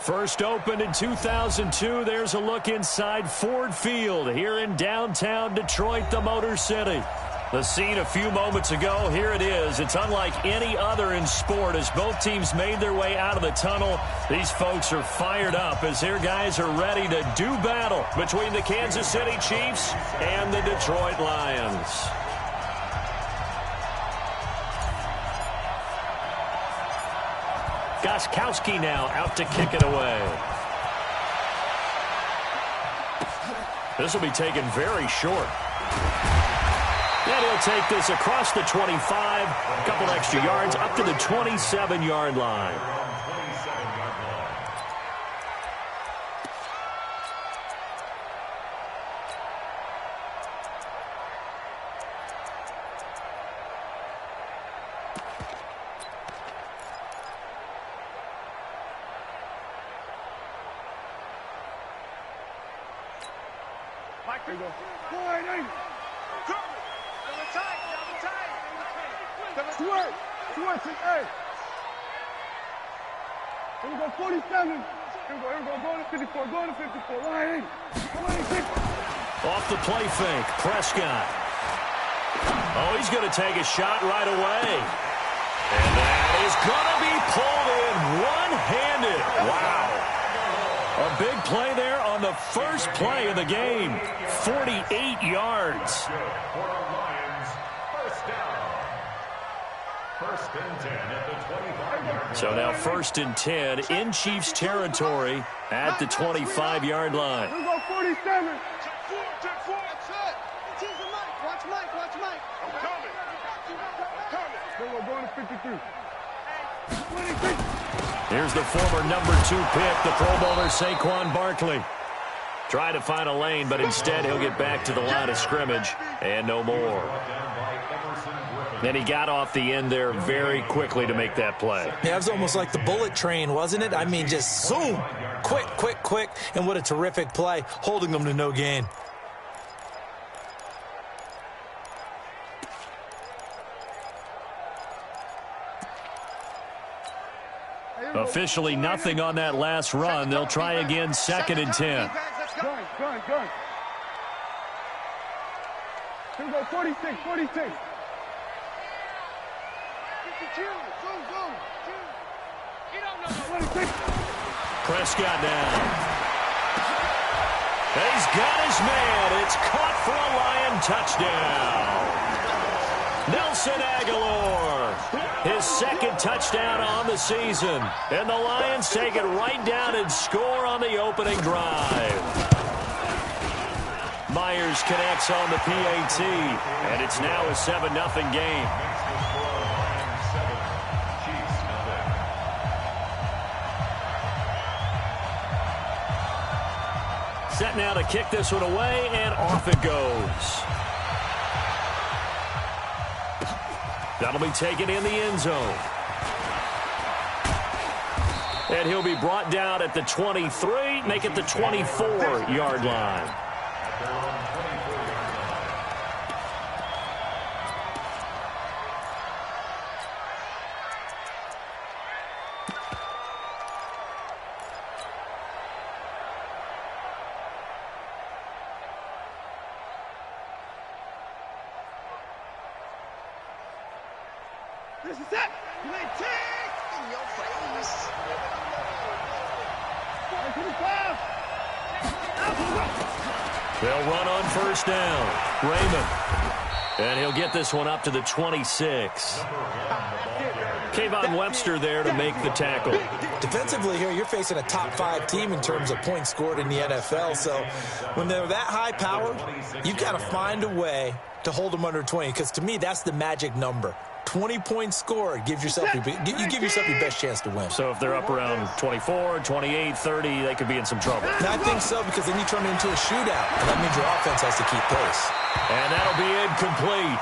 First opened in 2002. There's a look inside Ford Field here in downtown Detroit, the Motor City. The scene a few moments ago, here it is. It's unlike any other in sport as both teams made their way out of the tunnel. These folks are fired up as their guys are ready to do battle between the Kansas City Chiefs and the Detroit Lions. Gostkowski now out to kick it away. This will be taken very short. And he'll take this across the 25, a couple extra yards, up to the 27-yard line. Off the play fake, Prescott. Oh, he's going to take a shot right away. And that is going to be pulled in one-handed. Wow. A big play there on the first play of the game. 48 yards. So now 1st and 10 in Chiefs territory at the 25-yard line. Here we go, 47. Watch Mike. I'm coming. We're going to 53. Here's the former number 2 pick, the Pro Bowler Saquon Barkley. Try to find a lane, but instead he'll get back to the line of scrimmage and no more. And he got off the end there very quickly to make that play. Yeah, it was almost like the bullet train, wasn't it? I mean, just zoom, quick, and what a terrific play, holding them to no gain. Officially nothing on that last run. They'll try again, 2nd and 10. Gun. Here we go, 46. 46. Prescott down. He's got his man. It's caught for a Lion touchdown. Nelson Aguilar, his 2nd touchdown on the season. And the Lions take it right down and score on the opening drive. Myers connects on the PAT, and it's now a 7-0 game. Set now to kick this one away, and off it goes. That'll be taken in the end zone. And he'll be brought down at the 23, make it the 24-yard line. This is it. You ain't take in your face. They'll run on 1st down. Raymond. And he'll get this one up to the 26. Kayvon Webster there to make the tackle. Defensively here, you're facing a top-5 team in terms of points scored in the NFL. So when they're that high-powered, you've got to find a way to hold them under 20. Because to me, that's the magic number. 20 points scored, you give yourself your best chance to win. So if they're up around 24, 28, 30, they could be in some trouble. And I think so, because then you turn it into a shootout, and that means your offense has to keep pace. And that'll be incomplete.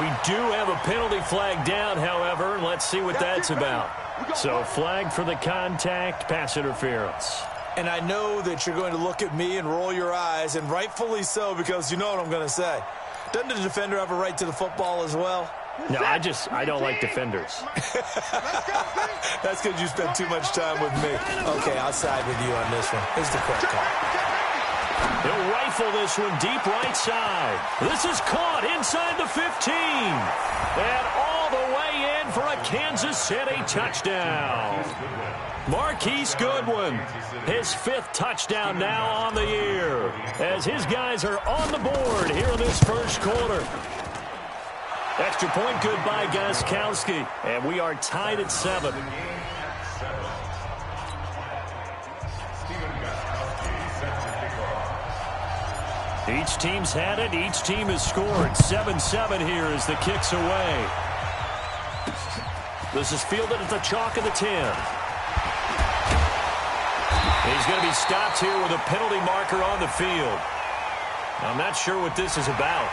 We do have a penalty flag down, however, and let's see what that's about. So flag for the contact, pass interference. And I know that you're going to look at me and roll your eyes, and rightfully so, because you know what I'm going to say. Doesn't the defender have a right to the football as well? No, I don't like defenders. That's because you spend too much time with me. Okay, I'll side with you on this one. Here's the correct call. He'll rifle this one deep right side. This is caught inside the 15. And all the way in for a Kansas City touchdown. Marquise Goodwin, his 5th touchdown now on the year, as his guys are on the board here in this first quarter. Extra point good by Gostkowski, and we are tied at 7. Each team's had it. Each team has scored. 7-7 here as the kick's away. This is fielded at the chalk of the 10. He's going to be stopped here with a penalty marker on the field. I'm not sure what this is about.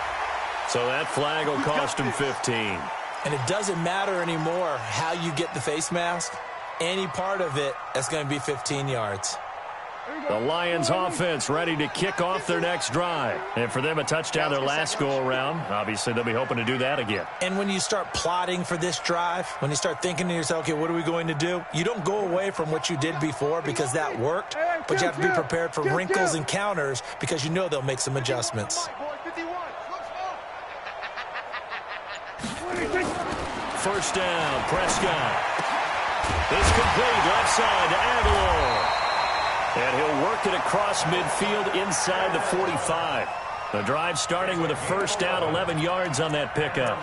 So that flag will cost him 15. And it doesn't matter anymore how you get the face mask. Any part of it, that's going to be 15 yards. The Lions offense ready to kick off their next drive. And for them, a touchdown their last go-around. Obviously, they'll be hoping to do that again. And when you start plotting for this drive, when you start thinking to yourself, okay, what are we going to do? You don't go away from what you did before because that worked, but you have to be prepared for wrinkles and counters because you know they'll make some adjustments. First down, Prescott. It's complete, left side to Aguilar. And he'll work it across midfield inside the 45. The drive starting with a first down, 11 yards on that pickup.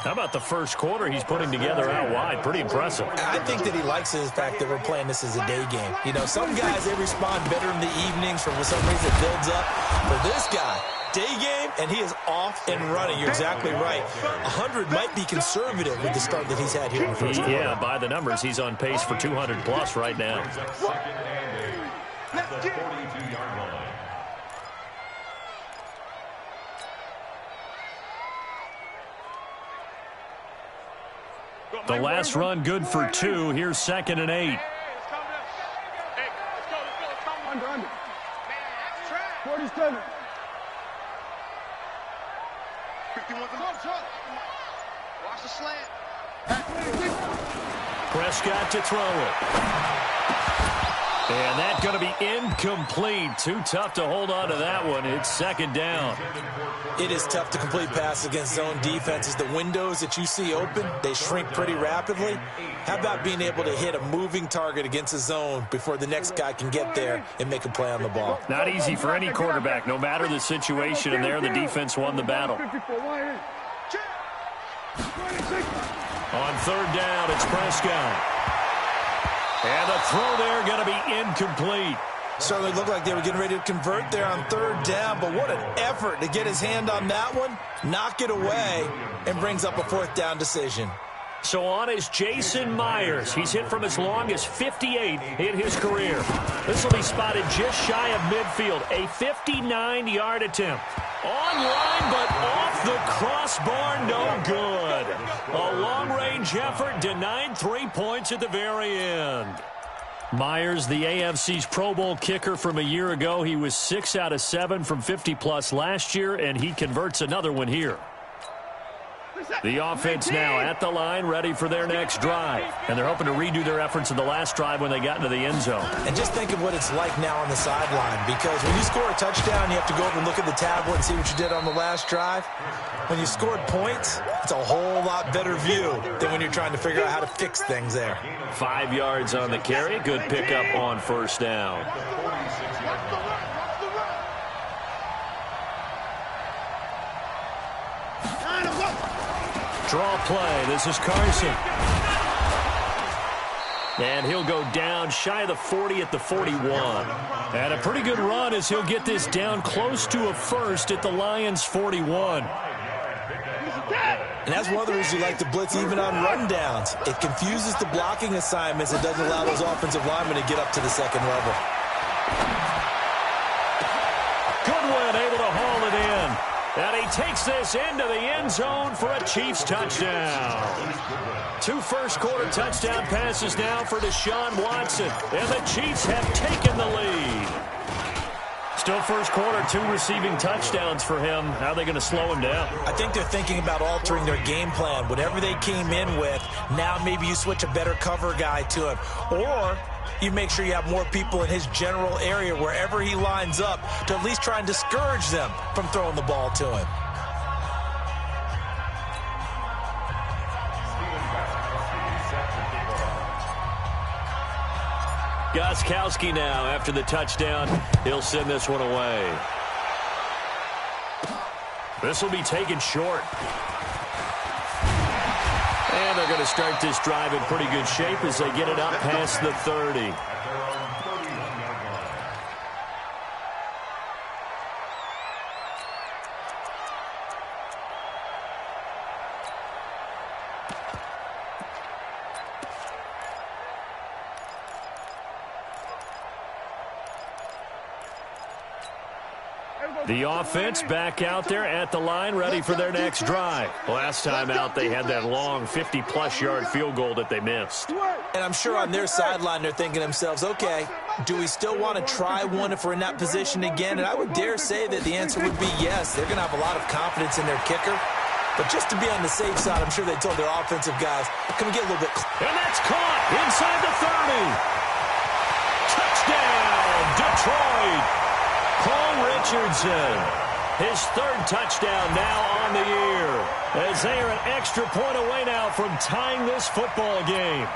How about the first quarter he's putting together out wide? Pretty impressive. I think that he likes the fact that we're playing this as a day game. You know, some guys, they respond better in the evenings. For some reason, it builds up. For this guy, day game, and he is off and running. You're exactly right. 100 might be conservative with the start that he's had here in the first quarter. Yeah, by the numbers, he's on pace for 200-plus right now. The last run good for 2. Here's 2nd and 8. Under. 47. 51. Watch the slant. Prescott to throw it. And that's going to be incomplete. Too tough to hold on to that one. It's 2nd down. It is tough to complete passes against zone defenses. The windows that you see open, they shrink pretty rapidly. How about being able to hit a moving target against a zone before the next guy can get there and make a play on the ball? Not easy for any quarterback, no matter the situation, and there the defense won the battle. On 3rd down, it's Prescott. And the throw there going to be incomplete. Certainly looked like they were getting ready to convert there on 3rd down, but what an effort to get his hand on that one, knock it away, and brings up a 4th down decision. So on is Jason Myers. He's hit from as long as 58 in his career. This will be spotted just shy of midfield. A 59-yard attempt. Online, but off the crossbar, no good. A long-range effort denied 3 points at the very end. Myers, the AFC's Pro Bowl kicker from a year ago. He was 6 out of 7 from 50-plus last year, and he converts another one here. The offense now at the line, ready for their next drive. And they're hoping to redo their efforts in the last drive when they got into the end zone. And just think of what it's like now on the sideline, because when you score a touchdown, you have to go over and look at the tablet and see what you did on the last drive. When you scored points, it's a whole lot better view than when you're trying to figure out how to fix things there. 5 yards on the carry. Good pickup on 1st down. Draw play. This is Carson. And he'll go down shy of the 40 at the 41. And a pretty good run as he'll get this down close to a first at the Lions' 41. And that's one of the reasons you like to blitz even on rundowns. It confuses the blocking assignments. It doesn't allow those offensive linemen to get up to the 2nd level. Goodwin able to haul it in. And he takes this into the end zone for a Chiefs touchdown. 2 first-quarter touchdown passes now for Deshaun Watson. And the Chiefs have taken the lead. Still first quarter, 2 receiving touchdowns for him. How are they going to slow him down? I think they're thinking about altering their game plan. Whatever they came in with, now maybe you switch a better cover guy to him. Or you make sure you have more people in his general area wherever he lines up to at least try and discourage them from throwing the ball to him. Gostkowski now after the touchdown. He'll send this one away. This will be taken short. And they're going to start this drive in pretty good shape as they get it up past the 30. The offense back out there at the line, ready for their next drive. Last time out, they had that long 50-plus yard field goal that they missed. And I'm sure on their sideline, they're thinking to themselves, okay, do we still want to try one if we're in that position again? And I would dare say that the answer would be yes. They're going to have a lot of confidence in their kicker. But just to be on the safe side, I'm sure they told their offensive guys, can we get a little bit And that's caught inside the 30. Touchdown, Detroit. Paul Richardson, his 3rd touchdown now on the year, as they are an extra point away now from tying this football game.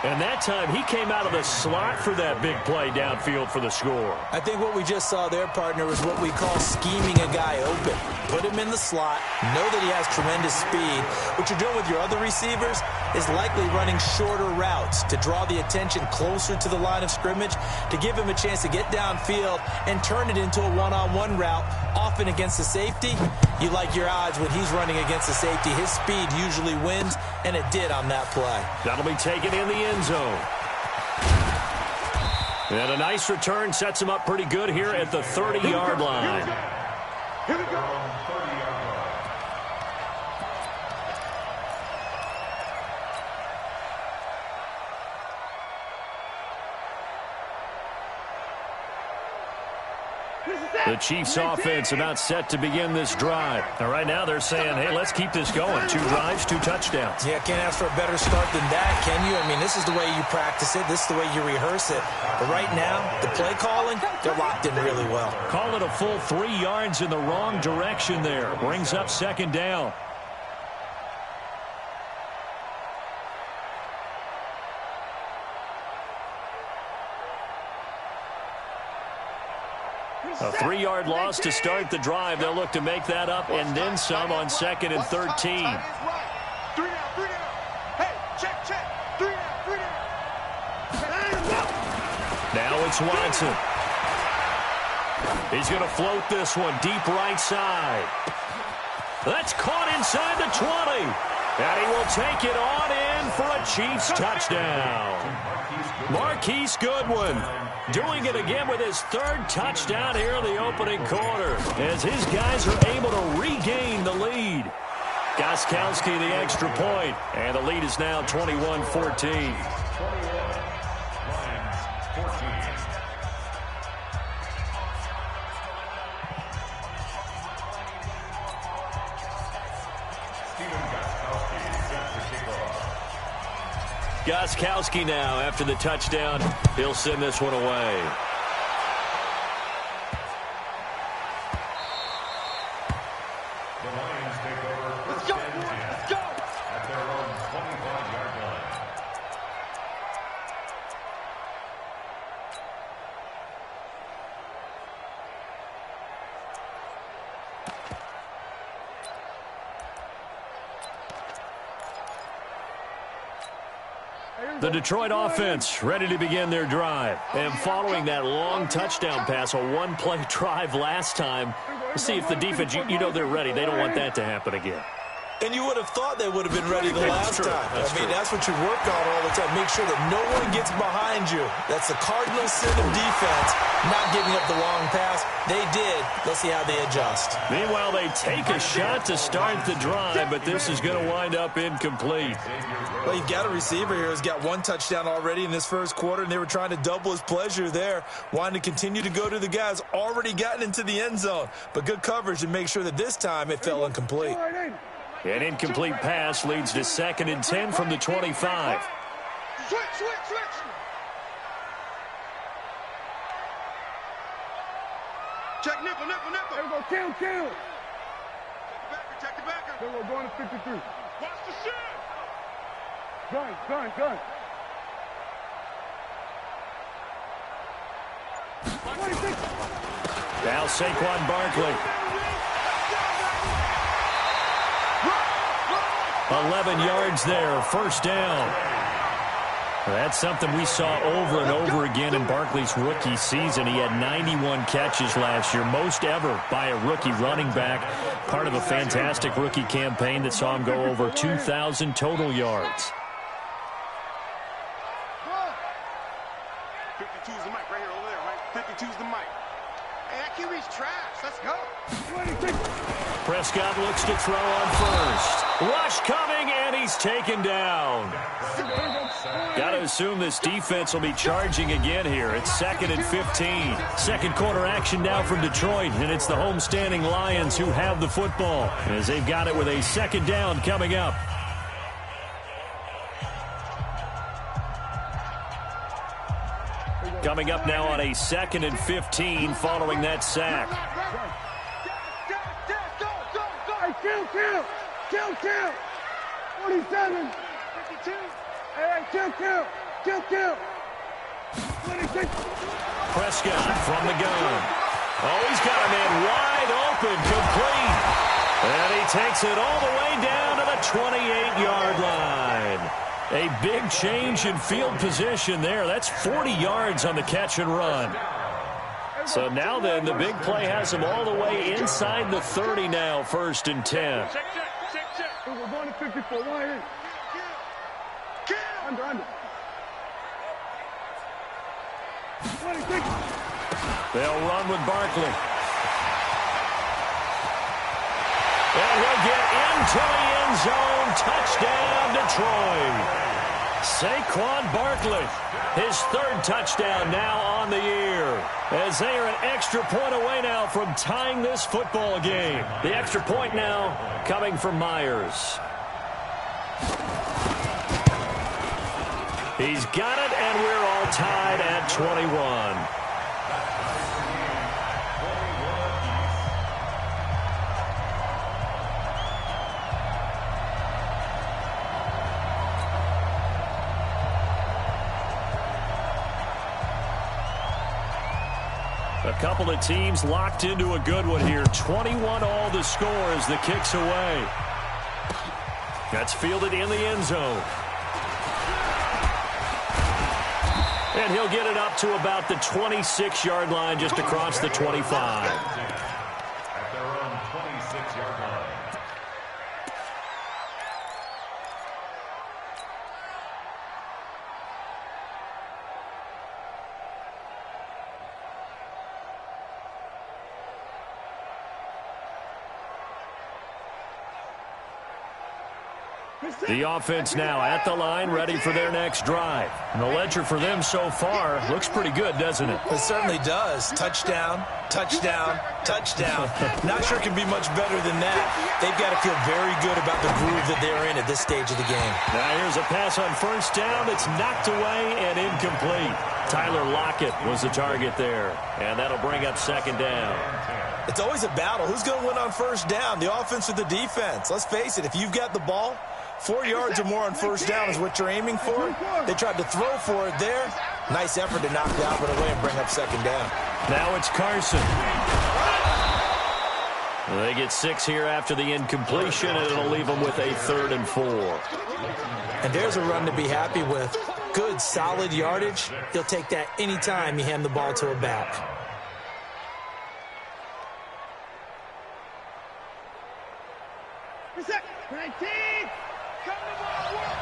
And that time, he came out of the slot for that big play downfield for the score. I think what we just saw there, partner, was what we call scheming a guy open. Put him in the slot, know that he has tremendous speed. What you're doing with your other receivers is likely running shorter routes to draw the attention closer to the line of scrimmage, to give him a chance to get downfield and turn it into a one-on-one route, often against the safety. You like your odds when he's running against the safety. His speed usually wins, and it did on that play. That'll be taken in the end zone. And a nice return sets him up pretty good here at the 30-yard line. Here we go. The Chiefs offense about set to begin this drive. And right now they're saying, hey, let's keep this going. 2 drives, 2 touchdowns. Yeah, can't ask for a better start than that, can you? I mean, this is the way you practice it. This is the way you rehearse it. But right now, the play calling, they're locked in really well. Call it a full 3 yards in the wrong direction there. Brings up 2nd down. A 3-yard loss to start the drive. They'll look to make that up and then some on 2nd and 13. 3 down, 3 down. Hey, check. 3 down. Now it's Watson. He's going to float this one deep right side. That's caught inside the 20. And he will take it on in for a Chiefs touchdown. Marquise Goodwin doing it again with his 3rd touchdown here in the opening quarter, as his guys are able to regain the lead. Gostkowski the extra point, and the lead is now 21-14. Gostkowski now after the touchdown. He'll send this one away. The Lions take over. Let's go. At their own 25-yard line. The Detroit offense ready to begin their drive. And following that long touchdown pass, a 1-play drive last time, let's see if the defense, you know they're ready. They don't want that to happen again. And you would have thought they would have been ready the last time. I mean, that's what you work on all the time. Make sure that no one gets behind you. That's the cardinal sin of defense, not giving up the long pass. They did. Let's see how they adjust. Meanwhile, they take a shot to start the drive, but this is going to wind up incomplete. Well, you've got a receiver here who's got one touchdown already in this first quarter, and they were trying to double his pleasure there, wanting to continue to go to the guys already gotten into the end zone. But good coverage to make sure that this time it fell incomplete. An incomplete pass leads to 2nd and 10 from the 25. Switch. Check nickel. There we go, kill. Check the backer. There we go, going to 53. Watch the shit. Gun. 26. Now Saquon Barkley. 11 yards there, first down. That's something we saw over and over again in Barkley's rookie season. He had 91 catches last year, most ever by a rookie running back. Part of a fantastic rookie campaign that saw him go over 2,000 total yards. 52's the mic right here, over there, right? 52's the mic. Hey, that QB's trash. Let's go. 26. Prescott looks to throw on first. Rush coming, and he's taken down. Got to assume this defense will be charging again here. It's 2nd and 15. Second quarter action now from Detroit, and it's the homestanding Lions who have the football as they've got it with a 2nd down coming up. Coming up now on a 2nd and 15 following that sack. Kill. 47. 52. Hey, kill. 26. Prescott from the gun. Oh, he's got a man wide open, complete. And he takes it all the way down to the 28-yard line. A big change in field position there. That's 40 yards on the catch and run. So now then, the big play has him all the way inside the 30 now, 1st and 10. Check. We're going to 54. Wide in. Under. 26. They'll run with Barkley. And he'll get into the end zone. Touchdown, Detroit. Saquon Barkley, his 3rd touchdown now on the year, as they are an extra point away now from tying this football game. The extra point now coming from Myers. He's got it, and we're all tied at 21. A couple of teams locked into a good one here. 21 all the score as the kick's away. That's fielded in the end zone. And he'll get it up to about the 26-yard line, just across the 25. At their own 26-yard line. The offense now at the line, ready for their next drive. And the ledger for them so far looks pretty good, doesn't it? It certainly does. Touchdown. Not sure it can be much better than that. They've got to feel very good about the groove that they're in at this stage of the game. Now here's a pass on 1st down that's knocked away and incomplete. Tyler Lockett was the target there, and that'll bring up 2nd down. It's always a battle. Who's going to win on 1st down, the offense or the defense? Let's face it, if you've got the ball, 4 yards or more on 1st down is what you're aiming for. They tried to throw for it there. Nice effort to knock the outlet away and bring up 2nd down. Now it's Carson. They get 6 here after the incompletion, and it'll leave them with a 3rd and 4. And there's a run to be happy with. Good, solid yardage. He'll take that anytime you hand the ball to a back. Reset. 19. Come to my work.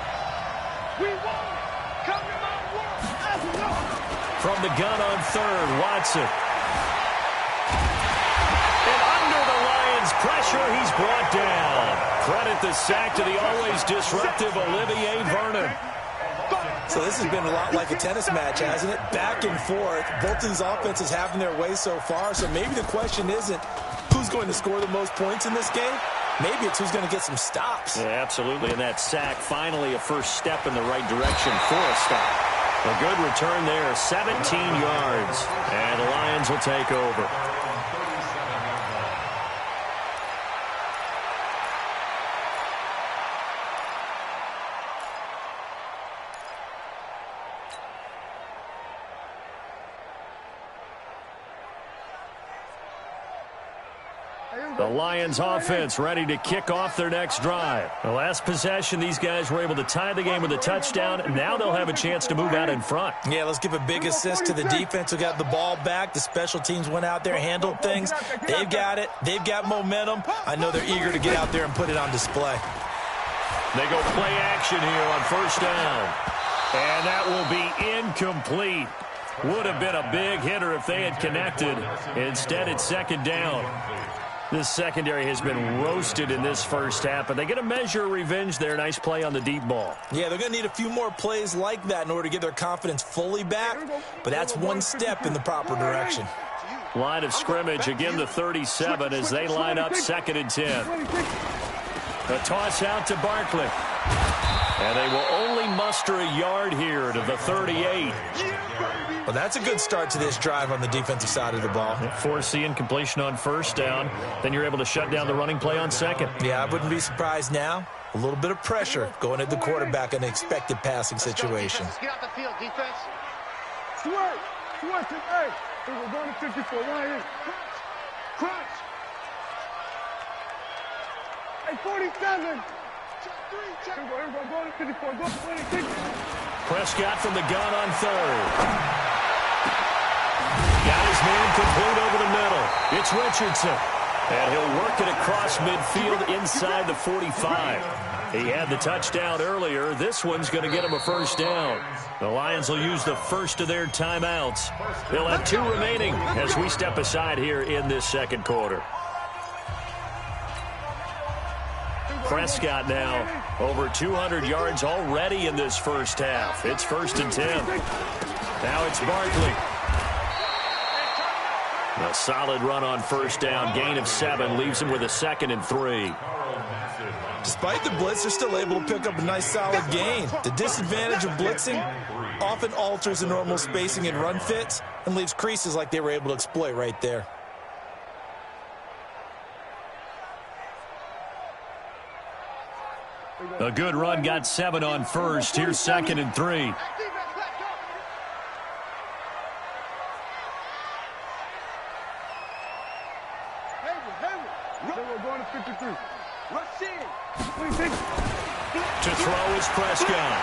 We want it. Come to my work. That's enough. From the gun on third, Watson. And under the Lions' pressure, he's brought down. Credit the sack to the always disruptive Olivier Vernon. So this has been a lot like a tennis match, hasn't it? Back and forth. Both these offenses having their way so far. So maybe the question isn't who's going to score the most points in this game. Maybe it's who's going to get some stops. Yeah, absolutely. And that sack, finally a first step in the right direction for a stop. A good return there, 17 yards. And the Lions will take over. The Lions offense ready to kick off their next drive. The last possession, these guys were able to tie the game with a touchdown. Now they'll have a chance to move out in front. Yeah, let's give a big assist to the defense who got the ball back. The special teams went out there, handled things. They've got it. They've got momentum. I know they're eager to get out there and put it on display. They go play action here on first down. And that will be incomplete. Would have been a big hitter if they had connected. Instead, it's second down. This secondary has been roasted in this first half, but they get a measure of revenge there. Nice play on the deep ball. Yeah, they're going to need a few more plays like that in order to get their confidence fully back, but that's one step in the proper direction. Line of scrimmage, again the 37 as they line up 2nd and 10. A toss out to Barkley. And they will only muster a yard here to the 38. Well, that's a good start to this drive on the defensive side of the ball. Force the incompletion on first down. Then you're able to shut down the running play on second. Yeah, I wouldn't be surprised now. A little bit of pressure going at the quarterback in an expected passing situation. Get off the field, defense. Swerve. Swerve to A. We're going to 54. Why is crunch. Hey, 47. Here we go. Going to 54. Go 26. Prescott from the gun on third. Got his man complete over the middle. It's Richardson. And he'll work it across midfield inside the 45. He had the touchdown earlier. This one's going to get him a first down. The Lions will use the first of their timeouts. They'll have 2 remaining as we step aside here in this second quarter. Prescott now over 200 yards already in this first half. It's 1st and 10. Now it's Barkley. A solid run on first down. Gain of 7 leaves him with a 2nd and 3. Despite the blitz, they're still able to pick up a nice solid gain. The disadvantage of blitzing often alters the normal spacing and run fits and leaves creases like they were able to exploit right there. A good run, got 7 on first. Here's 2nd and 3. We're going to 53. Rush in. 26. To throw is Prescott.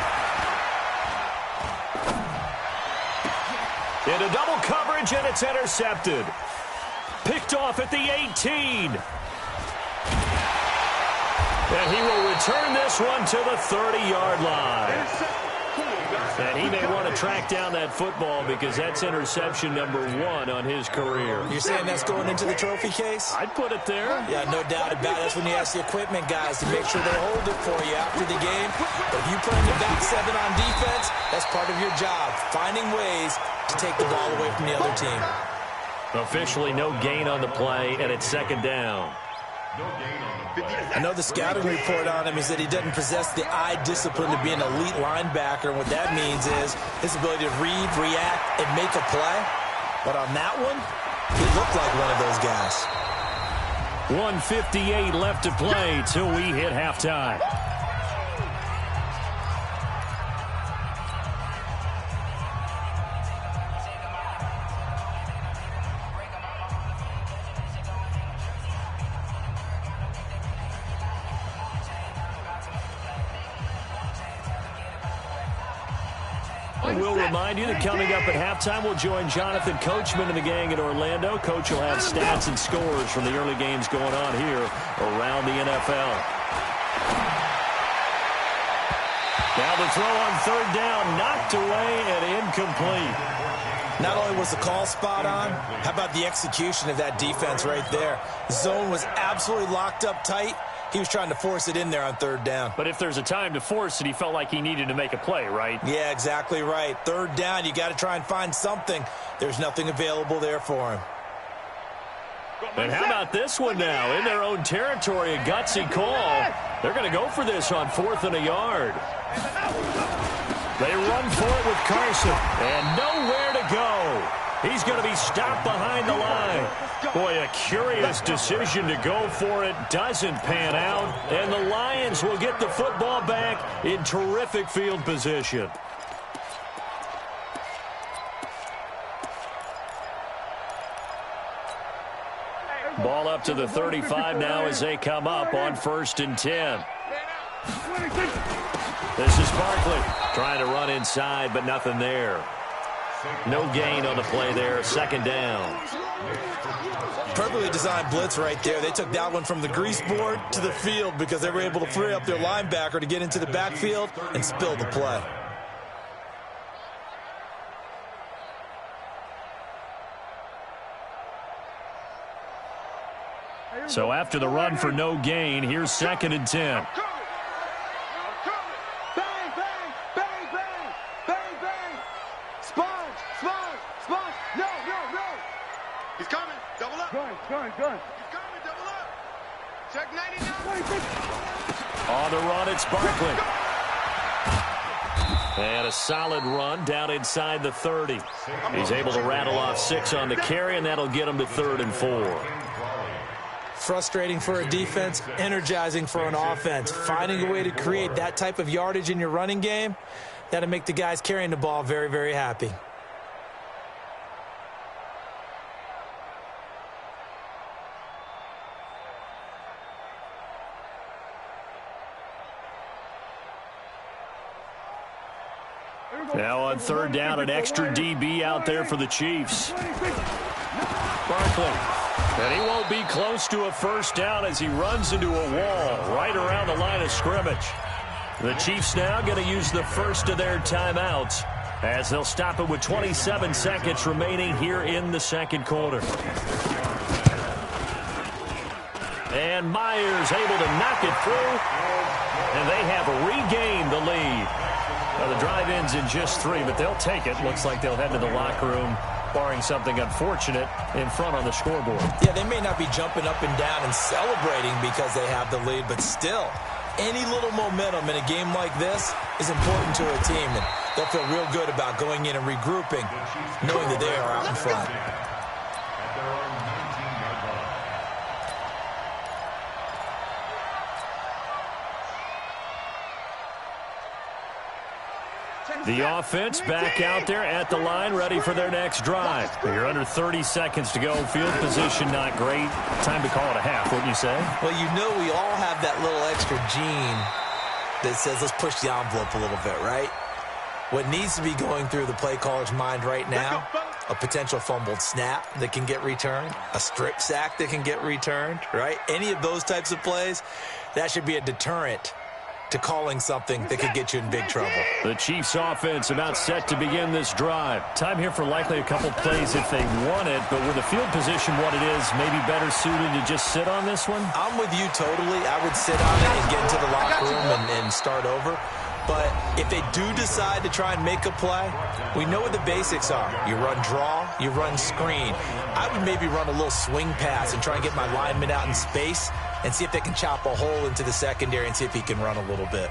Into double coverage, and it's intercepted. Picked off at the 18. And he will return this one to the 30-yard line. And he may want to track down that football because that's interception number 1 on his career. You're saying that's going into the trophy case? I'd put it there. Yeah, no doubt about it. That's when you ask the equipment guys to make sure they hold it for you after the game. But if you play in the back 7 on defense, that's part of your job, finding ways to take the ball away from the other team. Officially no gain on the play, and it's 2nd down. I know the scouting report on him is that he doesn't possess the eye discipline to be an elite linebacker, and what that means is his ability to read, react, and make a play. But on that one, he looked like one of those guys. 1:58 left to play till we hit halftime. We'll remind you that coming up at halftime, we'll join Jonathan Coachman and the gang in Orlando. Coach will have stats and scores from the early games going on here around the NFL. Now the throw on third down, knocked away and incomplete. Not only was the call spot on, how about the execution of that defense right there? The zone was absolutely locked up tight. He was trying to force it in there on third down. But if there's a time to force it, he felt like he needed to make a play, right? Yeah, exactly right. Third down, you got to try and find something. There's nothing available there for him. And how about this one now? In their own territory, a gutsy call. They're going to go for this on 4th and a yard. They run for it with Carson. And nowhere to go. He's going to be stopped behind the line. Boy, a curious decision to go for it. Doesn't pan out. And the Lions will get the football back in terrific field position. Ball up to the 35 now as they come up on 1st and 10. This is Barkley trying to run inside, but nothing there. No gain on the play there. 2nd down. Perfectly designed blitz right there. They took that one from the grease board to the field because they were able to free up their linebacker to get into the backfield and spill the play. So after the run for no gain, here's 2nd and 10. He's coming. Double up. Gun. He's coming. Double up. Check 99. On the run, it's Barkley. And a solid run down inside the 30. He's able to rattle off 6 on the carry, and that'll get him to 3rd and 4. Frustrating for a defense, energizing for an offense. Finding a way to create that type of yardage in your running game, that'll make the guys carrying the ball very, very happy. Now on 3rd down, an extra DB out there for the Chiefs. Barkley. And he won't be close to a 1st down as he runs into a wall right around the line of scrimmage. The Chiefs now going to use the first of their timeouts as they'll stop it with 27 seconds remaining here in the 2nd quarter. And Myers able to knock it through, and they have regained the lead. Now the drive ends in just 3, but they'll take it. Looks like they'll head to the locker room, barring something unfortunate in front on the scoreboard. Yeah, they may not be jumping up and down and celebrating because they have the lead, but still, any little momentum in a game like this is important to a team, and they'll feel real good about going in and regrouping, knowing that they are out in front. The offense back out there at the line, ready for their next drive. You're under 30 seconds to go. Field position not great. Time to call it a half, wouldn't you say? Well, you know we all have that little extra gene that says let's push the envelope a little bit, right? What needs to be going through the play caller's mind right now, a potential fumbled snap that can get returned, a strip sack that can get returned, right? Any of those types of plays, that should be a deterrent to calling something that could get you in big trouble. The Chiefs offense about set to begin this drive. Time here for likely a couple plays if they want it, but with the field position what it is, maybe better suited to just sit on this one? I'm with you totally. I would sit on it and get into the locker room and start over. But if they do decide to try and make a play, we know what the basics are. You run draw, you run screen. I would maybe run a little swing pass and try and get my lineman out in space and see if they can chop a hole into the secondary and see if he can run a little bit.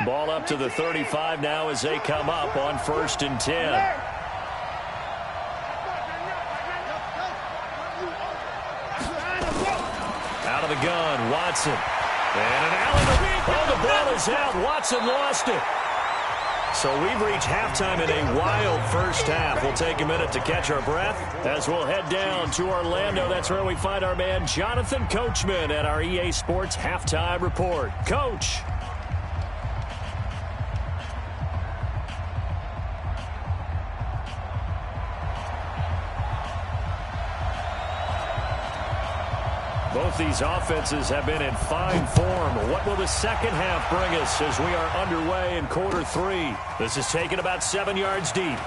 Ball up to the 35 now as they come up on 1st and 10. Out of the gun, Watson. And an Allen. Oh, the ball is out. Watson lost it. So we've reached halftime in a wild first half. We'll take a minute to catch our breath as we'll head down to Orlando. That's where we find our man Jonathan Coachman at our EA Sports Halftime Report. Coach. Both these offenses have been in fine form. What will the second half bring us as we are underway in quarter 3? This is taken about 7 yards deep.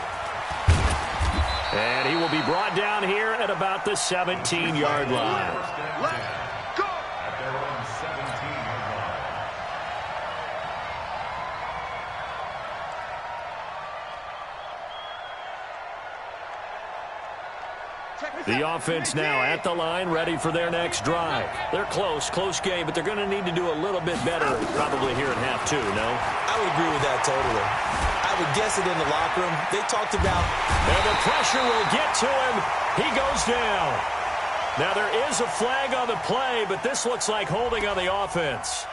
And he will be brought down here at about the 17-yard line. At their own 17-yard line. The offense now at the line, ready for their next drive. They're close game, but they're going to need to do a little bit better probably here at half 2, no? I would agree with that totally. I would guess it in the locker room. They talked about... And the pressure will get to him. He goes down. Now, there is a flag on the play, but this looks like holding on the offense.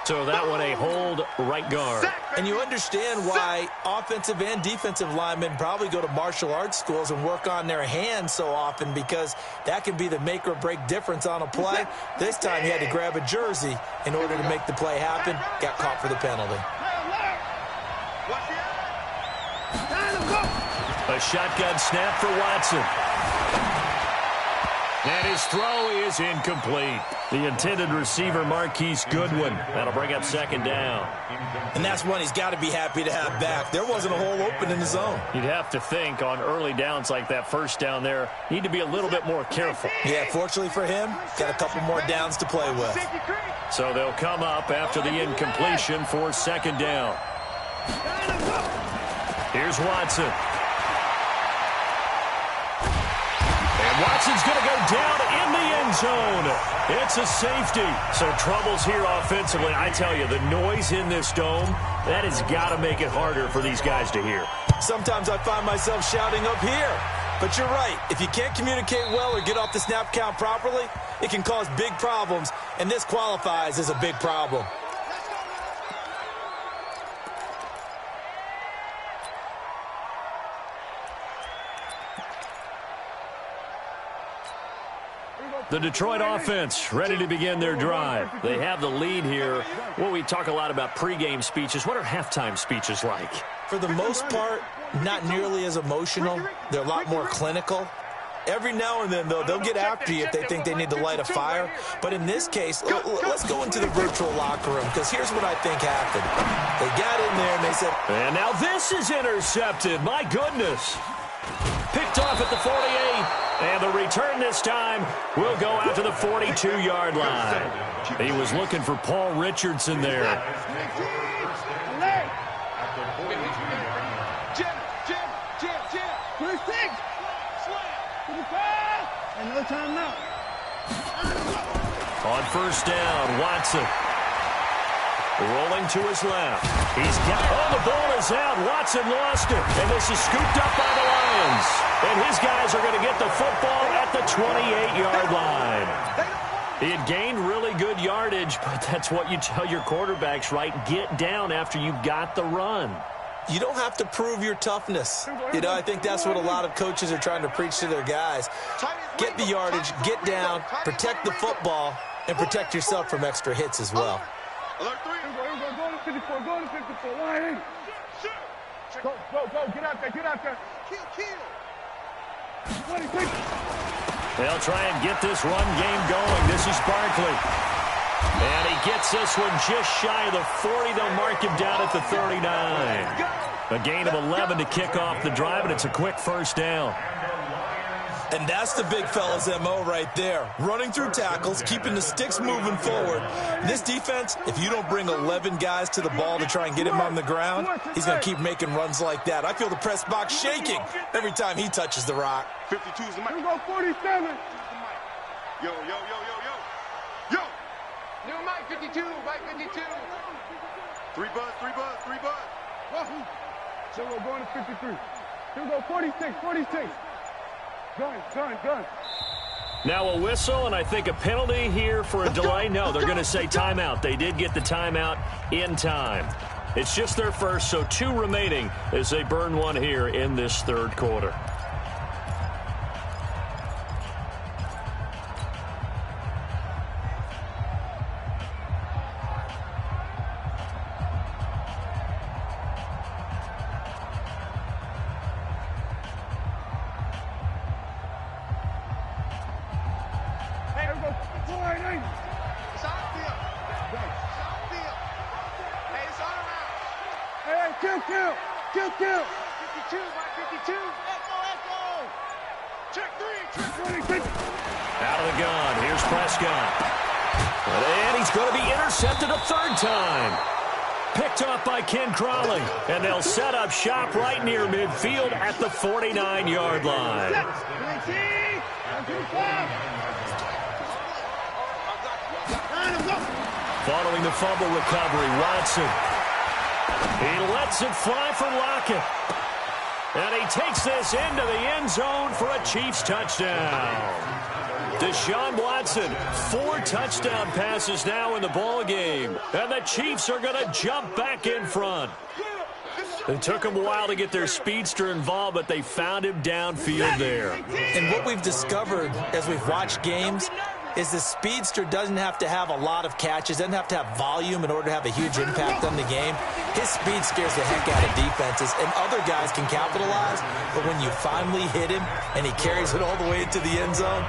So that one a hold right guard. And you understand why offensive and defensive linemen probably go to martial arts schools and work on their hands so often, because that can be the make or break difference on a play. This time he had to grab a jersey in order to make the play happen. Got caught for the penalty. A shotgun snap for Watson. And his throw is incomplete. The intended receiver, Marquise Goodwin. That'll bring up second down. And that's one he's got to be happy to have back. There wasn't a hole open in the zone. You'd have to think on early downs like that first down there, need to be a little bit more careful. Yeah, fortunately for him, got a couple more downs to play with. So they'll come up after the incompletion for second down. Here's Watson. Watson's going to go down in the end zone. It's a safety. So troubles here offensively. I tell you, the noise in this dome, that has got to make it harder for these guys to hear. Sometimes I find myself shouting up here. But you're right. If you can't communicate well or get off the snap count properly, it can cause big problems. And this qualifies as a big problem. The Detroit offense ready to begin their drive. They have the lead here. Well, we talk a lot about pregame speeches. What are halftime speeches like? For the most part, not nearly as emotional. They're a lot more clinical. Every now and then, though, they'll get after you if they think they need to light a fire. But in this case, let's go into the virtual locker room, because here's what I think happened. They got in there and they said... And now this is intercepted. My goodness. Picked off at the 48. And the return this time will go out to the 42-yard line. He was looking for Paul Richardson there. No timeout. On first down, Watson. Rolling to his left. He's got... Oh, the ball is out. Watson lost it. And this is scooped up by the Lions. And his guys are going to get the football at the 28-yard line. He had gained really good yardage, but that's what you tell your quarterbacks, right? Get down after you got the run. You don't have to prove your toughness. You know, I think that's what a lot of coaches are trying to preach to their guys. Get the yardage, get down, protect the football, and protect yourself from extra hits as well. Alert 3. Go to 54. Go to 54. 180. Go. Get out there. Kill. 26. They'll try and get this run game going. This is Barkley. And he gets this one just shy of the 40. They'll mark him down at the 39. A gain of 11 to kick off the drive, and it's a quick first down. And that's the big fella's MO right there. Running through tackles, keeping the sticks moving forward. This defense, if you don't bring 11 guys to the ball to try and get him on the ground, he's going to keep making runs like that. I feel the press box shaking every time he touches the rock. 52's the mic. Here we go, 47. Yo. New mic 52, mic 52. 3 buzz. So we're going to 53. Here we go, 46. Gun. Now a whistle, and I think a penalty here for a delay. No, they're going to say timeout. They did get the timeout in time. It's just their first, so 2 remaining as they burn one here in this third quarter. Wide eight. Hey, kill. 52, by 52. Echo. Check 3. Out of the gun. Here's Prescott. And he's going to be intercepted a third time. Picked off by Ken Crawley. And they'll set up shop right near midfield at the 49-yard line. Following the fumble recovery, Watson. He lets it fly for Lockett. And he takes this into the end zone for a Chiefs touchdown. Deshaun Watson, 4 touchdown passes now in the ball game. And the Chiefs are going to jump back in front. It took them a while to get their speedster involved, but they found him downfield there. And what we've discovered as we've watched games is the speedster doesn't have to have a lot of catches, doesn't have to have volume in order to have a huge impact on the game. His speed scares the heck out of defenses, and other guys can capitalize. But when you finally hit him and he carries it all the way into the end zone,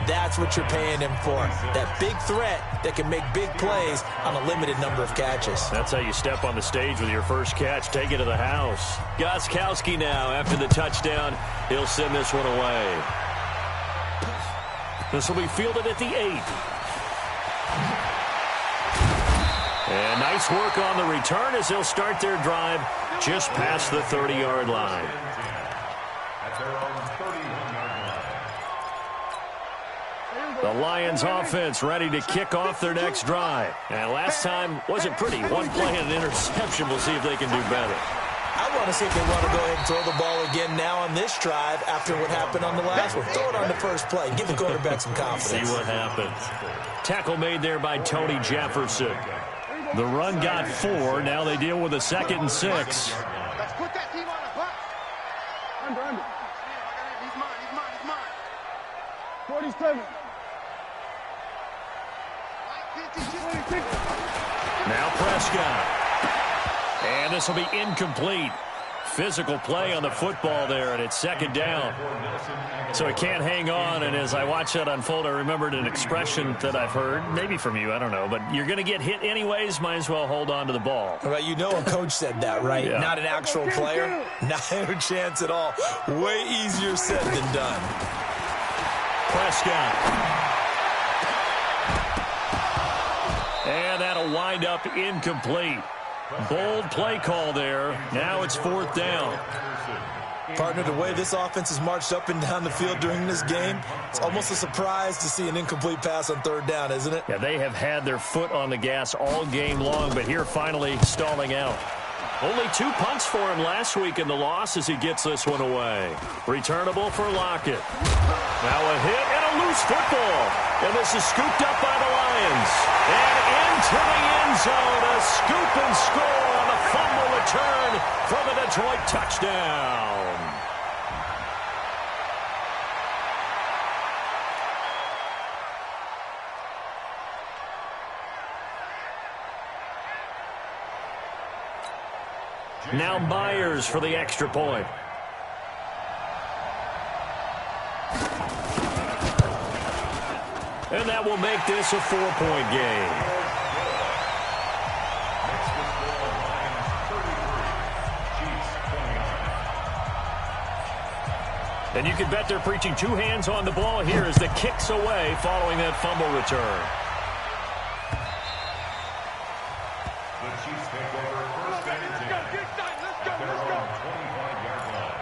that's what you're paying him for. That big threat that can make big plays on a limited number of catches. That's how you step on the stage with your first catch. Take it to the house. Gostkowski now after the touchdown. He'll send this one away. This will be fielded at the 8. And nice work on the return as they'll start their drive just past the 30-yard line. At their own 31-yard line. The Lions offense ready to kick off their next drive. And last time wasn't pretty. One play and an interception. We'll see if they can do better. I want to see if they want to go ahead and throw the ball again now on this drive after what happened on the last one. Throw it on the first play. Give the quarterback some confidence. See what happens. Tackle made there by Tony Jefferson. The run got 4. Now they deal with a 2nd and 6. Let's put that team on a buck. Under. He's mine. 47. 26. Now Prescott. And this will be incomplete. Physical play on the football there, and it's 2nd down. So it can't hang on, and as I watch that unfold, I remembered an expression that I've heard, maybe from you, I don't know, but you're going to get hit anyways, might as well hold on to the ball. Well, you know a coach said that, right? Yeah. Not an actual player. Not a chance at all. Way easier said than done. Prescott. And that'll wind up incomplete. Bold play call there. Now it's 4th down. Partner, the way this offense has marched up and down the field during this game, it's almost a surprise to see an incomplete pass on 3rd down, isn't it? Yeah, they have had their foot on the gas all game long, but here finally stalling out. Only 2 punts for him last week in the loss as he gets this one away. Returnable for Lockett. Now a hit and a loose football. And this is scooped up by the Lions. And into the end zone, a scoop and score on the fumble return for the Detroit touchdown. Now Myers for the extra point. And that will make this a 4-point game. And you can bet they're preaching 2 hands on the ball here as the kick's away following that fumble return. The Chiefs take over 1st and 10. At their own 25-yard line.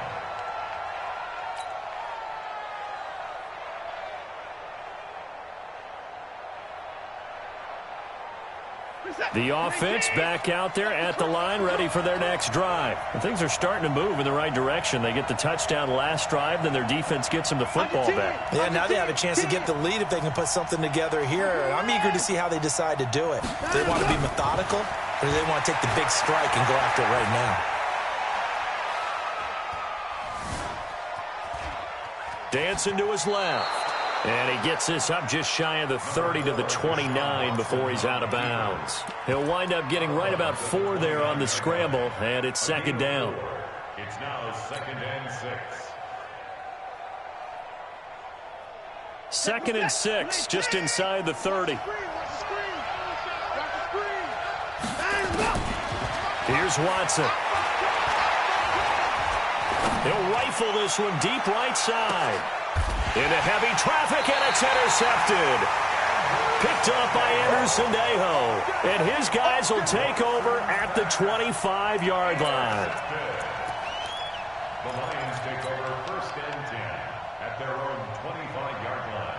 The offense back out there at the line, ready for their next drive. And things are starting to move in the right direction. They get the touchdown last drive, then their defense gets them the football back. Yeah, now they have a chance to get the lead if they can put something together here. I'm eager to see how they decide to do it. Do they want to be methodical, or do they want to take the big strike and go after it right now? Dancing to his left. And he gets this up just shy of the 30 to the 29 before he's out of bounds. He'll wind up getting right about 4 there on the scramble, and it's 2nd down. It's now 2nd and 6. 2nd and 6, just inside the 30. Here's Watson. He'll rifle this one deep right side. Into heavy traffic, and it's intercepted. Picked up by Anderson-Dejo. And his guys will take over at the 25-yard line. The Lions take over 1st and 10 at their own 25-yard line.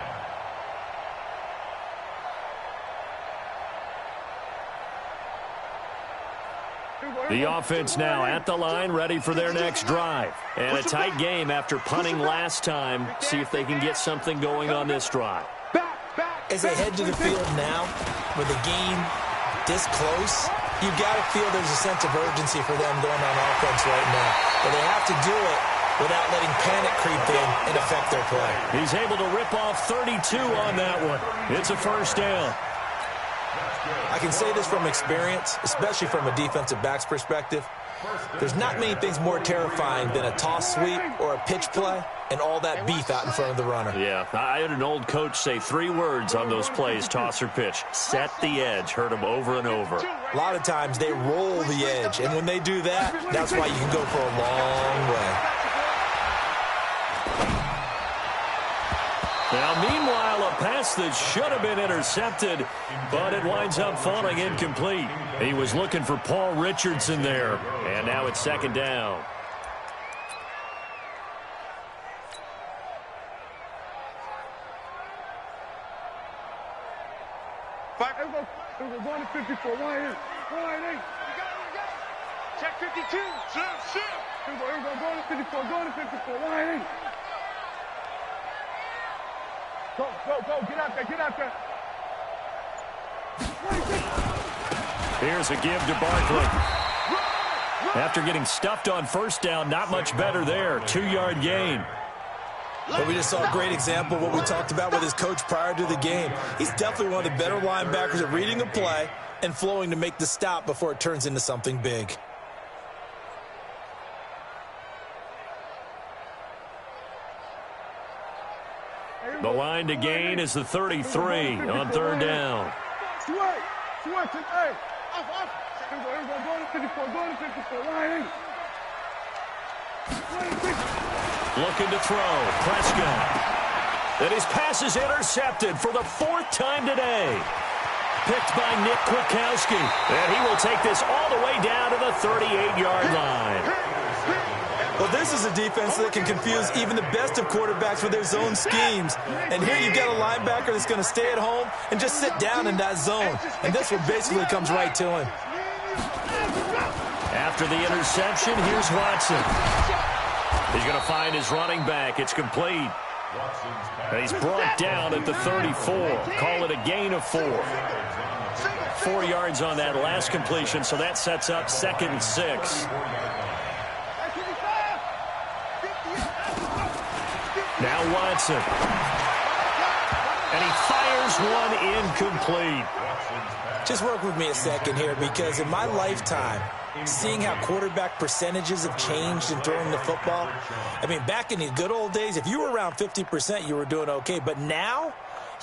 The offense now at the line, ready for their next drive. And a tight game after punting last time. See if they can get something going on this drive. As they head to the field now, with the game this close, you've got to feel there's a sense of urgency for them going on offense right now. But they have to do it without letting panic creep in and affect their play. He's able to rip off 32 on that one. It's a 1st down. I can say this from experience, especially from a defensive back's perspective. There's not many things more terrifying than a toss sweep or a pitch play and all that beef out in front of the runner. Yeah, I had an old coach say 3 words on those plays, toss or pitch. Set the edge. Heard him over and over. A lot of times they roll the edge, and when they do that, that's why you can go for a long way. Now, meanwhile, a pass that should have been intercepted, but it winds up falling incomplete. He was looking for Paul Richardson there, and now it's 2nd down. We're going to 54. Wide 8. Check 52. We're going to 54. Going to 54. Wide 8. Go. Get out there. Here's a give to Barkley. After getting stuffed on 1st down, not much better there. 2-yard gain. But we just saw a great example of what we talked about with his coach prior to the game. He's definitely one of the better linebackers at reading the play and flowing to make the stop before it turns into something big. The line to gain is the 33 on 3rd down. Switch. Hey. We're going to 54. Going to 54. Wide 8. Looking to throw. Prescott. And his pass is intercepted for the 4th time today. Picked by Nick Kwiatkowski. And he will take this all the way down to the 38-yard line. Well, this is a defense that can confuse even the best of quarterbacks with their zone schemes. And here you've got a linebacker that's going to stay at home and just sit down in that zone. And this one basically comes right to him. After the interception, here's Watson. He's going to find his running back. It's complete. And he's brought down at the 34. Call it a gain of 4. 4 yards on that last completion, so that sets up 2nd and 6. Now Watson. And he fires one incomplete. Just work with me a second here, because in my lifetime, seeing how quarterback percentages have changed in throwing the football, I mean, back in the good old days, if you were around 50%, you were doing okay. But now,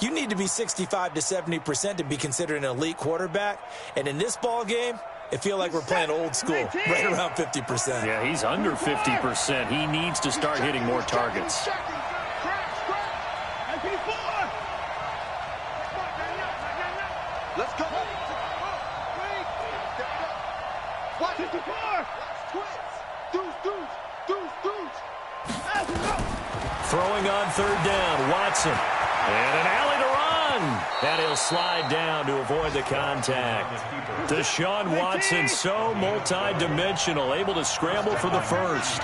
you need to be 65 to 70% to be considered an elite quarterback. And in this ball game, it feels like we're playing old school, right around 50%. Yeah, he's under 50%. He needs to start hitting more targets. Let's go. Throwing on 3rd down, Watson. And an alley to run. And he'll slide down to avoid the contact. Deshaun Watson, so multi-dimensional, able to scramble for the 1st.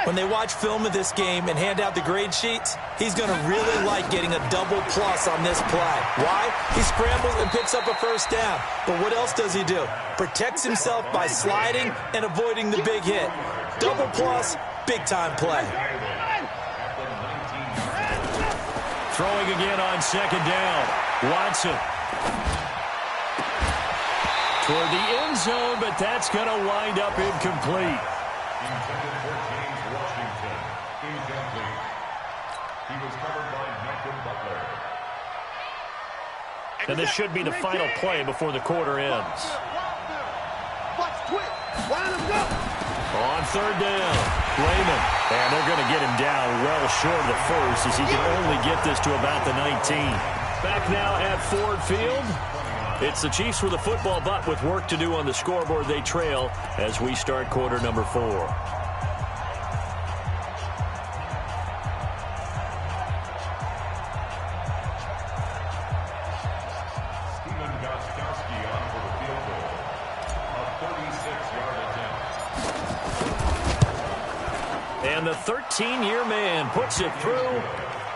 When they watch film of this game and hand out the grade sheets, he's going to really like getting a double plus on this play. Why? He scrambles and picks up a 1st down. But what else does he do? Protects himself by sliding and avoiding the big hit. Double plus, big-time play. Throwing again on 2nd down. Watson. Toward the end zone, but that's going to wind up incomplete. Intended for James Washington. Incomplete. He was covered by Malcolm And this should be the final play before the quarter ends. On third down, Raymond. And they're going to get him down well short of the first as he can only get this to about the 19. Back now at Ford Field. It's the Chiefs with the football, but with work to do on the scoreboard, they trail as we start quarter number 4. And the 13-year man puts it through.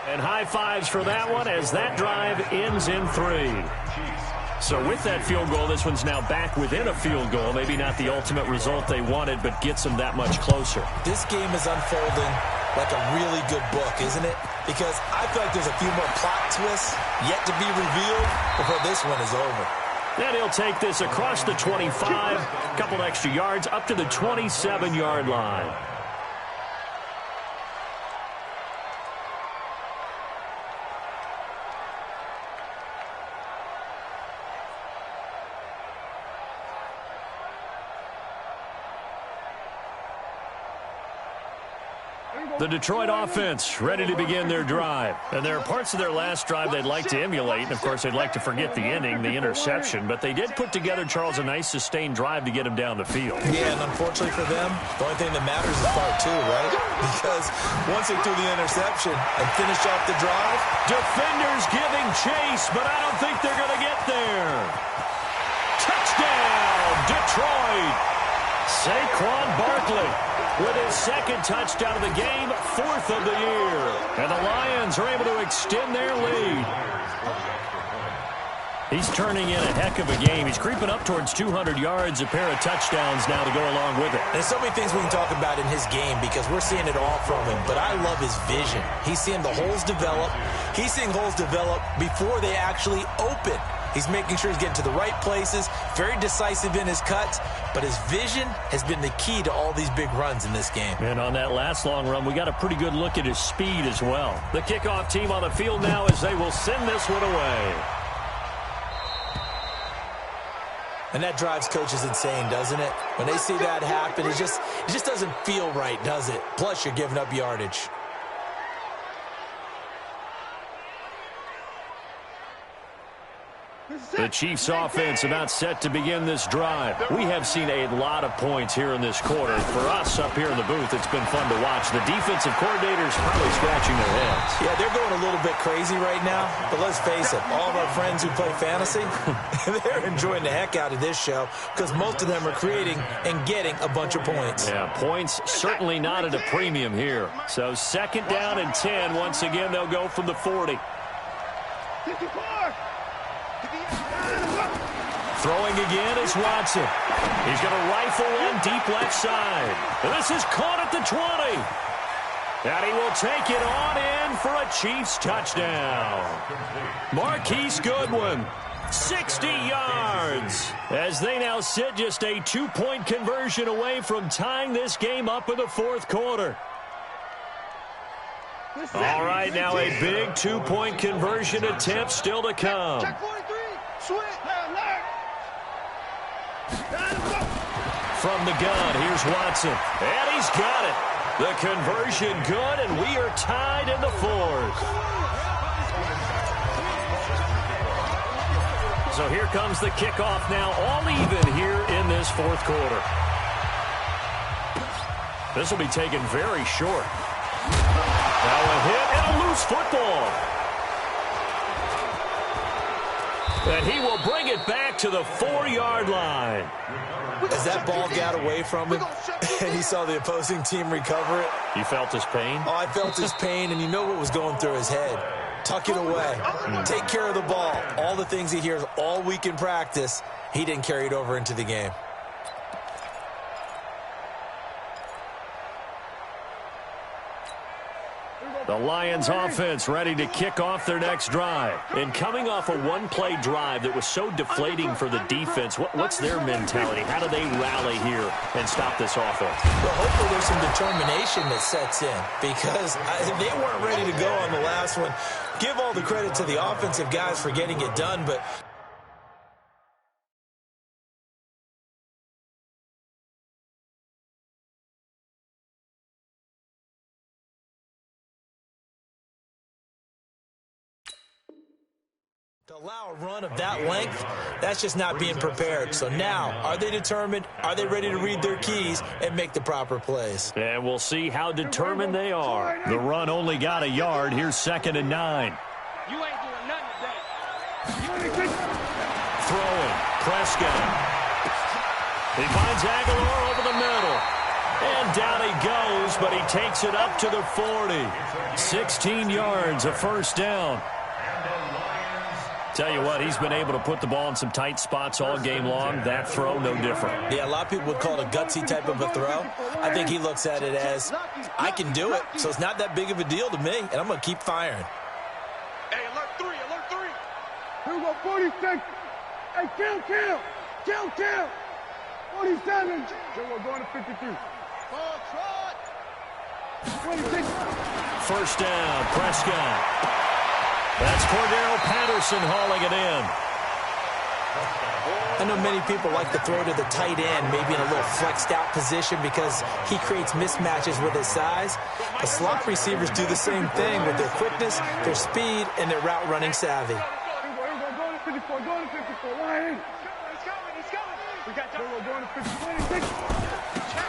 And high fives for that one as that drive ends in 3. So with that field goal, this one's now back within a field goal. Maybe not the ultimate result they wanted, but gets them that much closer. This game is unfolding like a really good book, isn't it? Because I feel like there's a few more plot twists yet to be revealed before this one is over. Then he'll take this across the 25, a couple extra yards, up to the 27-yard line. The Detroit offense ready to begin their drive. And there are parts of their last drive they'd like to emulate. And, of course, they'd like to forget the ending, the interception. But they did put together, Charles, a nice sustained drive to get him down the field. Yeah, and unfortunately for them, the only thing that matters is part 2, right? Because once they threw the interception and finished off the drive. Defenders giving chase, but I don't think they're going to get there. Touchdown, Detroit. Saquon Barkley with his second touchdown of the game, 4th of the year. And the Lions are able to extend their lead. He's turning in a heck of a game. He's creeping up towards 200 yards, a pair of touchdowns now to go along with it. There's so many things we can talk about in his game because we're seeing it all from him. But I love his vision. He's seeing the holes develop. He's seeing holes develop before they actually open. He's making sure he's getting to the right places, very decisive in his cuts, but his vision has been the key to all these big runs in this game. And on that last long run, we got a pretty good look at his speed as well. The kickoff team on the field now as they will send this one away. And that drives coaches insane, doesn't it? When they see that happen, it just doesn't feel right, does it? Plus, you're giving up yardage. The Chiefs offense about set to begin this drive. We have seen a lot of points here in this quarter. For us up here in the booth, it's been fun to watch. The defensive coordinators probably scratching their heads. Yeah, they're going a little bit crazy right now. But let's face it, all of our friends who play fantasy, they're enjoying the heck out of this show because most of them are creating and getting a bunch of points. Yeah, points certainly not at a premium here. So 2nd down and 10. Once again, they'll go from the 40. 54. Throwing again is Watson. He's going to rifle one deep left side. And this is caught at the 20. And he will take it on in for a Chiefs touchdown. Marquise Goodwin, 60 yards. As they now sit just a 2-point conversion away from tying this game up in the 4th quarter. All right, now a big 2-point conversion attempt still to come. From the gun, here's Watson. And he's got it. The conversion good, and we are tied in the 4th. So here comes the kickoff now, all even here in this 4th quarter. This will be taken very short. Now a hit and a loose football. And he will bring it back to the 4-yard line. As that ball got away from him and he saw the opposing team recover it. You felt his pain? Oh, I felt his pain, and you know what was going through his head. Tuck it away. Take care of the ball. All the things he hears all week in practice, he didn't carry it over into the game. The Lions offense ready to kick off their next drive. And coming off a one-play drive that was so deflating for the defense, what's their mentality? How do they rally here and stop this offense? Well, hopefully there's some determination that sets in because they weren't ready to go on the last one. Give all the credit to the offensive guys for getting it done, but to allow a run of that length, that's just not being prepared. So now, are they determined? Are they ready to read their keys and make the proper plays? And we'll see how determined they are. The run only got a yard. Here's 2nd and 9. You ain't doing nothing today. Throwing. Prescott. He finds Aguilar over the middle. And down he goes, but he takes it up to the 40. 16 yards, a first down. Tell you what, he's been able to put the ball in some tight spots all game long. That throw, no different. Yeah, a lot of people would call it a gutsy type of a throw. I think he looks at it as, I can do it, so it's not that big of a deal to me, and I'm going to keep firing. Hey, alert 3, alert 3. Here we go, 46. Hey, kill. 47. Here we're going to 53. 26. First down, Prescott. That's Cordero Patterson hauling it in. I know many people like to throw to the tight end, maybe in a little flexed out position because he creates mismatches with his size. But slot receivers do the same thing with their quickness, their speed, and their route running savvy. Here we go, going to 54, going to 54. Why ain't? It's coming. We got Here we're going to 56.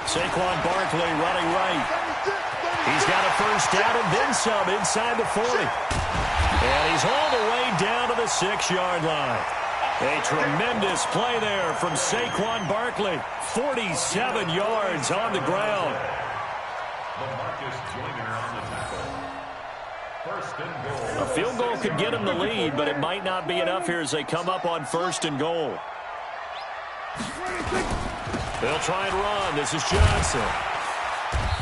Saquon Barkley running right. He's got a first down and then some inside the 40. And he's all the way down to the 6-yard line. A tremendous play there from Saquon Barkley. 47 yards on the ground. A field goal could get him the lead, but it might not be enough here as they come up on 1st and goal. They'll try and run. This is Johnson.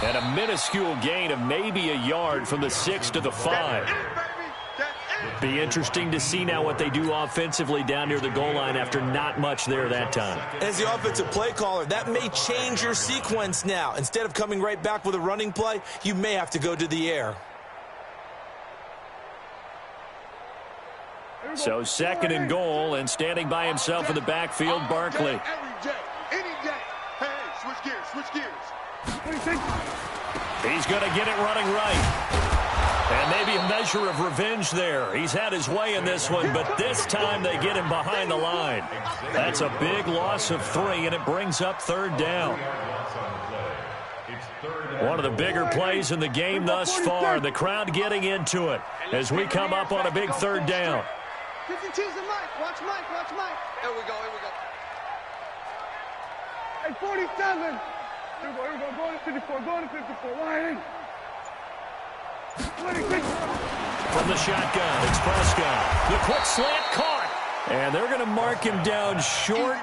And a minuscule gain of maybe a yard from the 6 to the 5. Be interesting to see now what they do offensively down near the goal line after not much there that time. As the offensive play caller, that may change your sequence now. Instead of coming right back with a running play, you may have to go to the air. So 2nd and goal, and standing by himself in the backfield, Barkley. Every day, any day. Hey, switch gears. He's going to get it running right. And maybe a measure of revenge there. He's had his way in this one, but this time they get him behind the line. That's a big loss of 3, and it brings up 3rd down. One of the bigger plays in the game thus far. The crowd getting into it as we come up on a big 3rd down. 52's the Mike. Watch Mike. Here we go. Hey, 47. Here we go, going to 54, Why ain't? From the shotgun, it's Prescott. The quick slant caught. And they're going to mark him down short,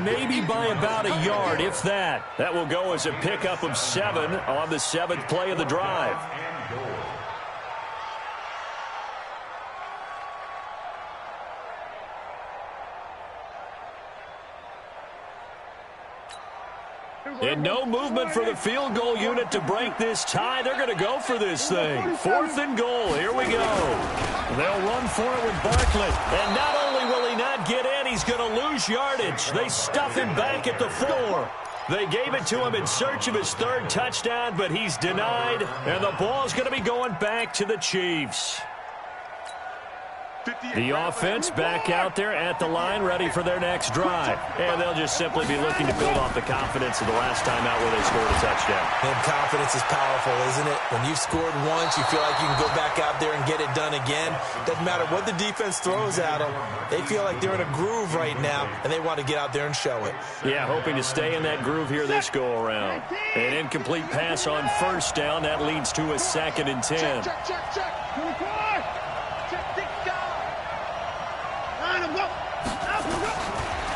maybe by about a yard, if that. That will go as a pickup of 7 on the 7th play of the drive. And no movement for the field goal unit to break this tie. They're going to go for this thing. 4th and goal. Here we go. They'll run for it with Barkley. And not only will he not get in, he's going to lose yardage. They stuff him back at the 4. They gave it to him in search of his 3rd touchdown, but he's denied. And the ball's going to be going back to the Chiefs. The offense back out there at the line, ready for their next drive. And they'll just simply be looking to build off the confidence of the last time out where they scored a touchdown. And confidence is powerful, isn't it? When you've scored once, you feel like you can go back out there and get it done again. Doesn't matter what the defense throws at them. They feel like they're in a groove right now, and they want to get out there and show it. Yeah, hoping to stay in that groove here this go-around. An incomplete pass on 1st down. That leads to a 2nd and 10.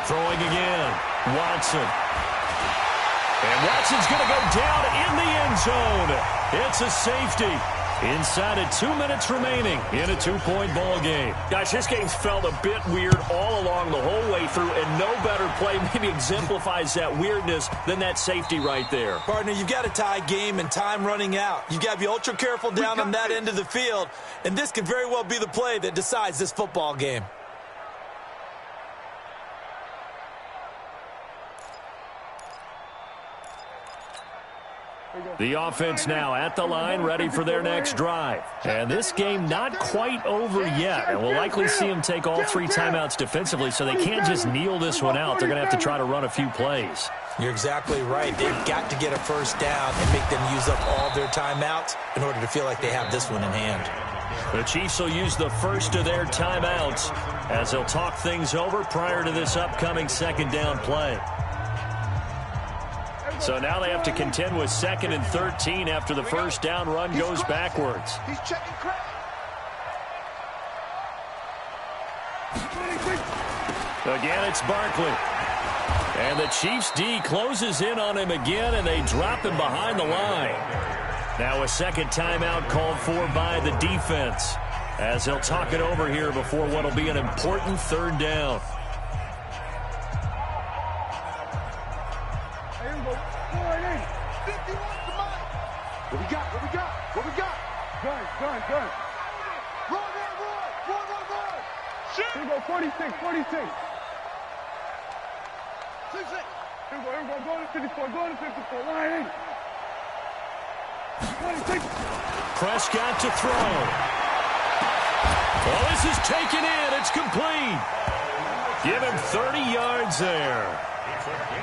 Throwing again, Watson. And Watson's going to go down in the end zone. It's a safety. Inside of 2 minutes remaining in a 2-point ball game. Gosh, this game's felt a bit weird all along the whole way through, and no better play maybe exemplifies that weirdness than that safety right there. Partner, you've got a tie game and time running out. You've got to be ultra careful down on that end of the field, and this could very well be the play that decides this football game. The offense now at the line, ready for their next drive. And this game not quite over yet. And we'll likely see them take all 3 timeouts defensively, so they can't just kneel this one out. They're going to have to try to run a few plays. You're exactly right. They've got to get a first down and make them use up all their timeouts in order to feel like they have this one in hand. The Chiefs will use the first of their timeouts as they'll talk things over prior to this upcoming second down play. So now they have to contend with 2nd and 13 after the first down run goes backwards. He's checking crowd. Again, it's Barkley. And the Chiefs D closes in on him again, and they drop him behind the line. Now a second timeout called for by the defense as they'll talk it over here before what will be an important third down. What we got? What we got? What we got? Gun. Run. Shoot. Here we go, 46. 6. Here we go. Go to 54. Line 26. Prescott to throw. Well, this is taken in. It's complete. Give him 30 yards there.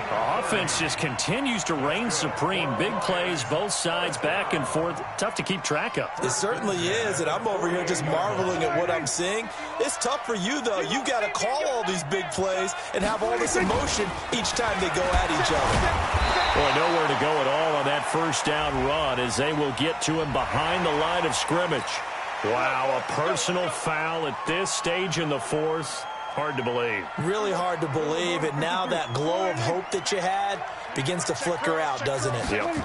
The offense just continues to reign supreme. Big plays, both sides, back and forth. Tough to keep track of. It certainly is, and I'm over here just marveling at what I'm seeing. It's tough for you, though. You've got to call all these big plays and have all this emotion each time they go at each other. Boy, nowhere to go at all on that first down run as they will get to him behind the line of scrimmage. Wow, a personal foul at this stage in the fourth. Hard to believe. Really hard to believe, and now that glow of hope that you had begins to flicker out, doesn't it? Yep.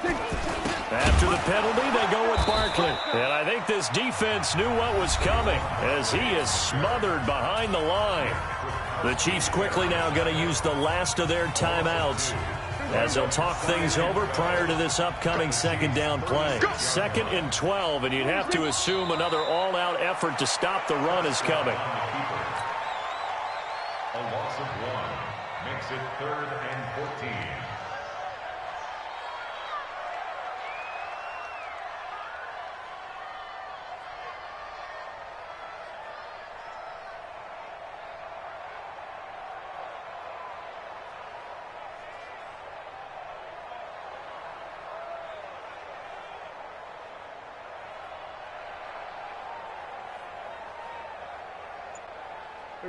After the penalty, they go with Barkley. And I think this defense knew what was coming as he is smothered behind the line. The Chiefs quickly now going to use the last of their timeouts as they'll talk things over prior to this upcoming second down play. 2nd and 12, and you'd have to assume another all-out effort to stop the run is coming. A loss of 1 makes it 3rd and 14.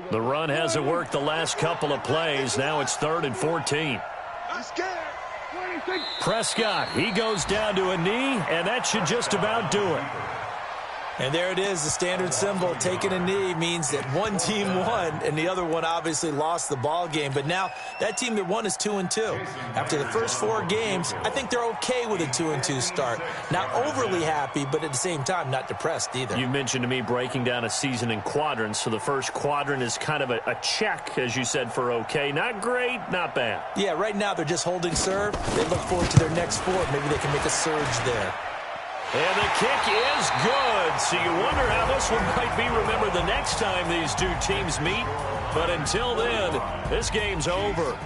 The run hasn't worked the last couple of plays. Now it's 3rd and 14. I'm scared. Prescott, he goes down to a knee, and that should just about do it. And there it is, the standard symbol. Taking a knee means that one team won, and the other one obviously lost the ball game. But now that team that won is 2-2. After the first 4 games, I think they're okay with a 2-2 start. Not overly happy, but at the same time, not depressed either. You mentioned to me breaking down a season in quadrants. So the first quadrant is kind of a check, as you said, for okay. Not great, not bad. Yeah, right now they're just holding serve. They look forward to their next 4. Maybe they can make a surge there. And the kick is good. So you wonder how this one might be remembered the next time these two teams meet. But until then, this game's over.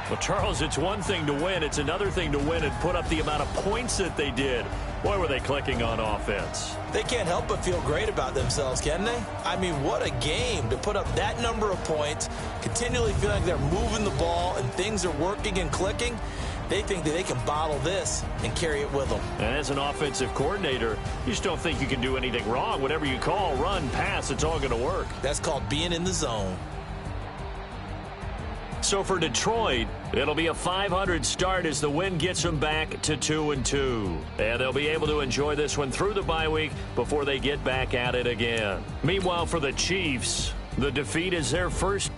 Well, Charles, it's one thing to win. It's another thing to win and put up the amount of points that they did. Boy, were they clicking on offense. They can't help but feel great about themselves, can they? I mean, what a game to put up that number of points, continually feeling like they're moving the ball and things are working and clicking. They think that they can bottle this and carry it with them. And as an offensive coordinator, you just don't think you can do anything wrong. Whatever you call, run, pass, it's all going to work. That's called being in the zone. So for Detroit, it'll be a 500 start as the win gets them back to 2-2. And they'll be able to enjoy this one through the bye week before they get back at it again. Meanwhile, for the Chiefs, the defeat is their first